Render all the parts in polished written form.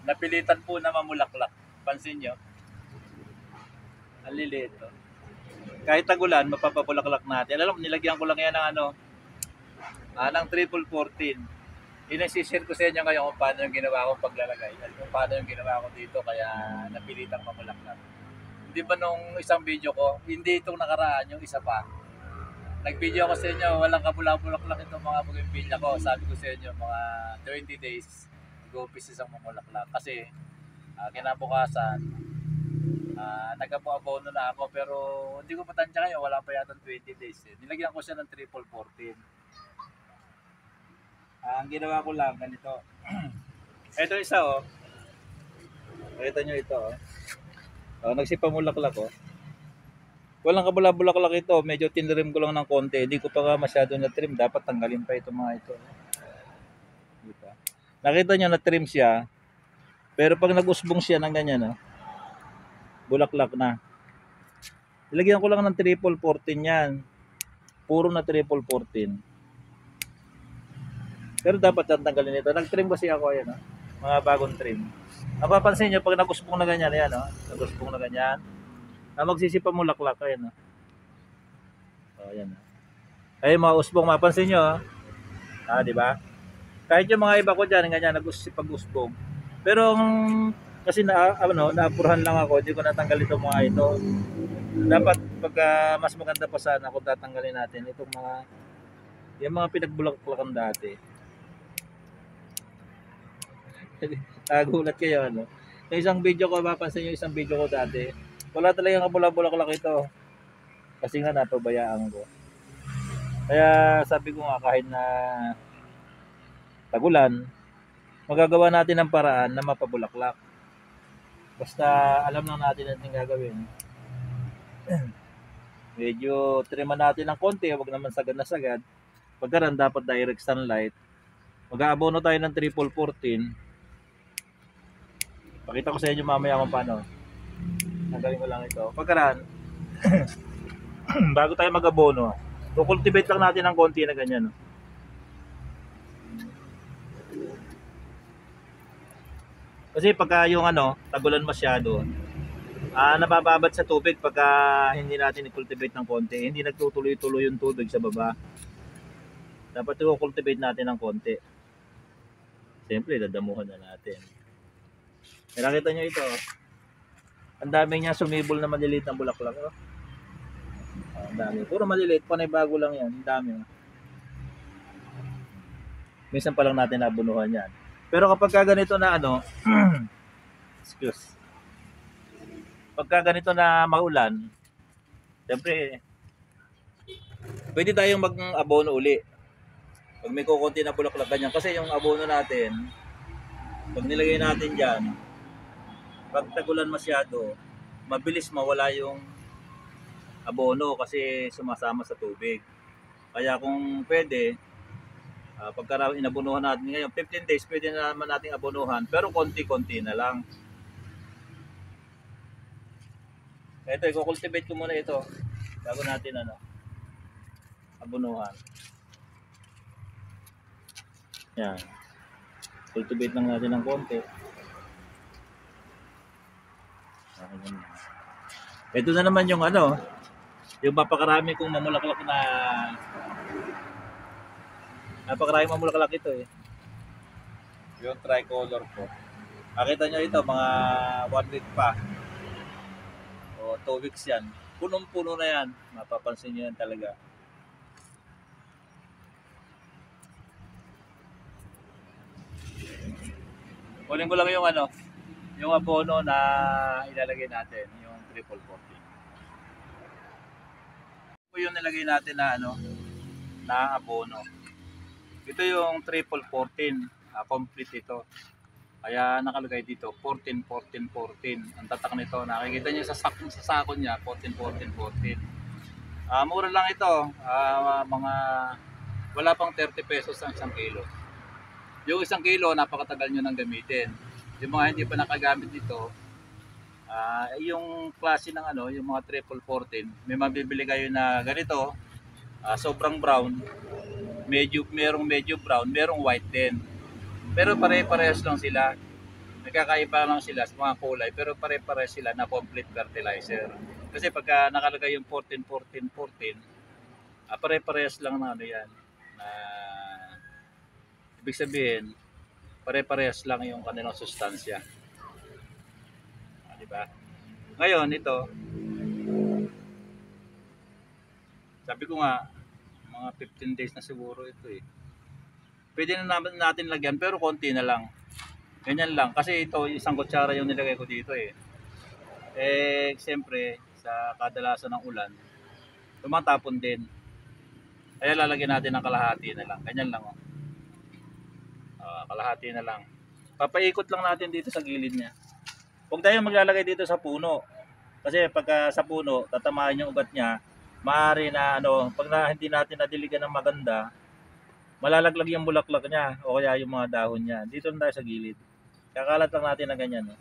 Napilitan po na mamulaklak. Pansin nyo? Ang liliit. Oh. Kahit tagulan, mapapabulaklak natin. Alam mo, nilagyan ko lang yan ng ng triple 14. Inisishare ko sa inyo ngayon kung paano yung ginawa kong paglalagay. At kung paano yung ginawa ko dito, kaya napilitang mamulaklak. Di ba nung isang video ko, hindi itong nakaraan, yung isa pa. Nag-video ko sa inyo, walang kabulak-bulaklak itong mga bougainvillea ko. Sabi ko sa inyo, mga 20 days, mag-umpisa isang mamulaklak. Kasi, kinabukasan, nag-abono na ako, pero hindi ko matansya ngayon, wala pa yata 20 days. Nilagyan ko siya ng triple 14. Ang ginawa ko lang, ganito. Ito isa, oh. Nakita nyo ito, oh. Nagsipamulaklak, oh. Walang kabulak-bulaklak ito. Medyo tinrim ko lang ng konti. Hindi ko pa masyado na-trim. Dapat tanggalin pa ito mga ito. Diba? Nakita nyo na-trim siya. Pero pag nag-usbong siya ng ganyan, no? Bulaklak na. Ilagyan ko lang ng triple 14 yan. Puro na triple 14. Pero dapat tanggalin ito. Nag-trim kasi ako. Ayan, no? Mga bagong trim. Napapansin nyo, pag nag-usbong na ganyan, ayan, no? Nag-usbong na ganyan. Magsisipamulaklak. Ayan, no? Ayan. Ay, mga usbong, mapansin nyo, di ba? Kahit yung mga iba ko dyan, ganyan, nag-usbong. Pero, kasi naapurahan lang ako, hindi ko natanggal itong mga ito. Dapat, pagka mas maganda pa sana kung tatanggalin natin, itong yung mga pinagbulaklakan dati. Gulat kayo, ano? Yung isang video ko, mapansin nyo isang video ko dati, wala talagang kabulak-bulaklak ito. Kasi nga, napabayaan ko. Kaya sabi ko nga kahit na tagulan, magagawa natin ng paraan na mapabulaklak. Basta alam lang natin ang gagawin. Medyo triman natin ng konti, wag naman sagad na sagad. Pagkaran dapat direct sunlight. Mag-aabono tayo ng triple 14. Pakita ko sa inyo mamaya kung paano. Tanggalin ko lang ito. Pagkaran, bago tayo mag-abono, kultivate lang natin ng konti na ganyan. Kasi pagka yung tagulan masyado, nabababat sa tubig pagka hindi natin i-cultivate ng konti. Hindi nagtutuloy-tuloy yung tubig sa baba. Dapat i-cultivate natin ng konti. Siyempre, dadamuhan na natin. Nakita nyo ito. Ang dami niya sumibol na maliliit na bulaklak. Oh. Ang dami. Puro maliliit. Panay bago lang yan. Ang dami. Minsan pa lang natin nabunuhan yan. Pero kapag ganito na excuse. Pagka ganito na maulan, siyempre, pwede tayong mag-abono uli. Pag may kukunti na bulaklak ganyan. Kasi yung abono natin, pag nilagay natin dyan, pag tagulan masyado, mabilis mawala yung abono kasi sumasama sa tubig. Kaya kung pwede, pagka inabunuhan natin ngayon, 15 days, pwede na naman natin abonuhan, pero konti-konti na lang. Ito, i-cultivate ko muna ito bago natin abonuhan. Yan. Cultivate lang natin ng konti. Ito na naman yung yung mapakarami kong mamulaklak na napakarami mamulaklak ito eh. Yung tricolor ko. Makita nyo ito, mga 1 week pa. O 2 weeks yan. Punong-puno na yan. Mapapansin nyo yan talaga. Kunin ko lang yung yung abono na ilalagay natin, yung triple 14. Ito yung nilagay natin na na abono. Ito yung triple 14, complete ito. Kaya nakalagay dito 14 14 14. Ang tatak nito, nakikita niyo sa sako niya 14 14 14. Mura lang ito. Mga wala pang 30 pesos ang 1 kilo. Yung 1 kilo napakatagal niyo nang gamitin. Yung mga hindi pa nakagamit dito, yung klase ng yung mga triple 14, may mabibili kayo na ganito, sobrang brown, merong medyo brown, merong white din. Pero pare-parehas lang sila. Nagkakaiba lang sila sa mga kulay pero pare-pare sila na complete fertilizer. Kasi pagka nakalagay yung 14, 14, 14, pare-parehas lang na ano yan. Na ibig sabihin, pare-parehas lang yung kanilang sustansya. Di ba? Ngayon, ito, sabi ko nga, mga 15 days na siguro ito eh. Pwede na natin lagyan pero konti na lang. Ganyan lang. Kasi ito, isang kutsara yung nilagay ko dito eh. Siyempre, sa kadalasan ng ulan, tumatapon din. Kaya lalagyan natin ng kalahati na lang. Ganyan lang oh. Kalahati na lang. Papaikot lang natin dito sa gilid niya. Huwag tayo maglalagay dito sa puno. Kasi pagka sa puno, tatamaan yung ugat niya. Maaari na pag hindi natin nadiligan ng maganda, malalaglag yung bulaklak niya o kaya yung mga dahon niya. Dito lang tayo sa gilid. Kakalat lang natin na ganyan. No?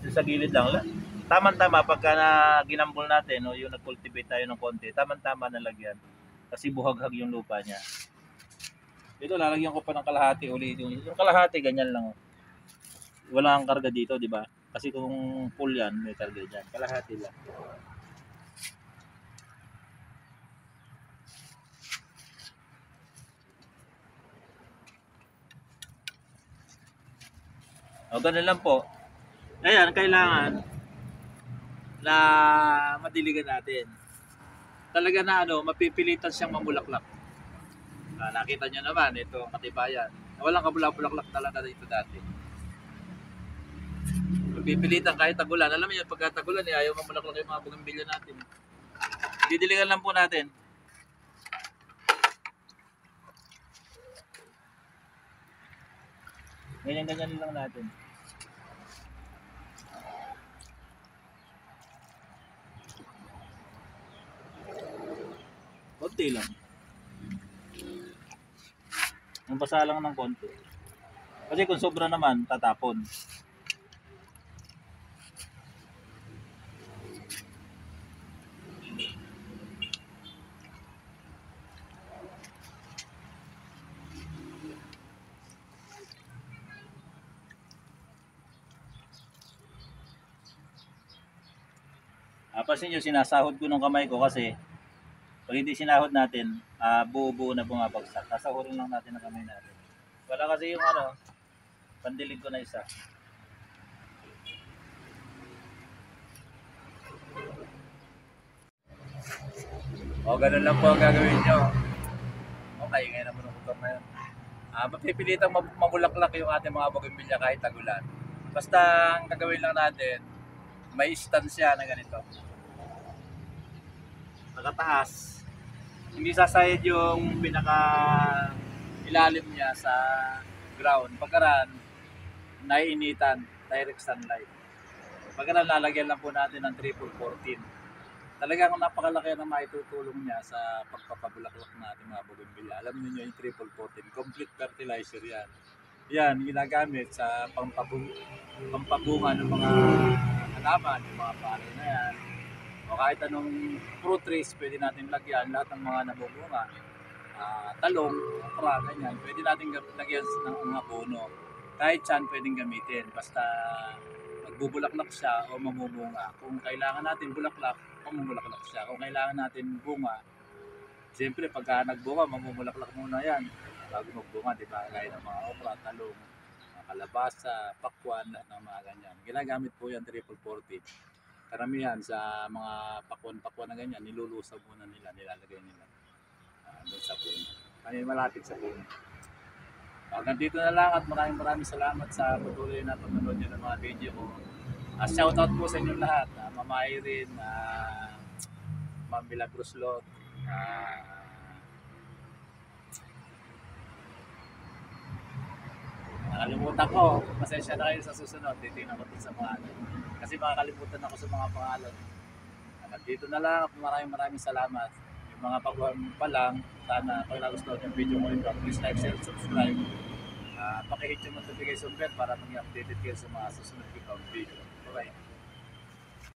Dito sa gilid lang. Tama-tama pagka ginambol natin, yung nag-cultivate tayo ng konti, tama-tama na lagyan. Kasi buhaghag yung lupa niya. Dito lalagyan ko pa ng kalahati ulit. Yung kalahati ganyan lang. Wala kang karga dito, di ba? Kasi kung full yan, may karga dyan. Kalahati lang. Ganun lang po. Ayan, kailangan na madiligan natin. Talaga na mapipilitan siyang mamulaklak. Nakita nyo naman, ito katibayan. Walang kabulak-bulaklak talaga dito dati. Mapipilitan kahit tagulan. Alam mo yun, pagka tagulan, ayaw mamulaklak yung mga bougainvillea natin. Didiligan lang po natin. Ganyan-ganyan lang natin. Konti lang. Basa lang ng konti. Kasi kung sobra naman, tatapon. Pasin nyo, sinasahod ko ng kamay ko kasi pag hindi sinahod natin, buo-buo na bumabagsak. Sasahurin lang natin ang kamay natin. Wala kasi yung pandilig ko na isa. Ganun lang po ang gagawin nyo. Okay, ngayon naman ang motor na yun. Mapipilitang mamulaklak yung ating mga bougainvillea kahit tagulan. Basta ang gagawin lang natin, may istansya na ganito. Nakataas. Hindi sasayad yung pinaka ilalim niya sa ground. Pagkaran, naiinitan, direct sunlight. Pagkaran, lalagyan lang po natin ng triple 14. Talagang napakalaki na maitutulong niya sa pagpapabulaklak natin mga bougainvillea. Alam niyo yung triple 14, complete fertilizer yan. Yan, ginagamit sa pampabunga ng mga halaman, yung mga palay na yan. O kahit anong fruit trees, pwede natin lagyan lahat ng mga nabubunga. Talong, okra, ganyan. Pwede natin lagyan ng mga abono. Kahit saan pwedeng gamitin. Basta magbubulaklak siya o mamubunga. Kung kailangan natin bulaklak, mamumulaklak siya. Kung kailangan natin bunga, siyempre pagka nagbunga, mamumulaklak muna yan. Bago magbunga, di ba? Gaya ng mga okra, talong, kalabasa, pakwan, lahat ng mga ganyan. Ginagamit po yan triple 40. Karamihan sa mga pakwan na ganyan, nilulusaw muna nila, nilalagay nila doon sa puno. Kaya malapit sa puno. Hanggang dito na lang at maraming salamat sa patuloy na panonood nyo ng mga video ko. Shoutout po sa inyong lahat. Mama Irene, Ma'am Milagros Lot, nakalimutan ko. Pasensya na kayo sa susunod. Titingnan ko din sa mga kasi makakalimutan ako sa mga pangalan. Dito na lang. Maraming salamat. Yung mga pagbuhan pa lang, sana pag nagustuhan yung video ko ito, please like, share, subscribe. Pakihit yung notification bell para maging updated kayo sa mga susunod ko video. Bye-bye.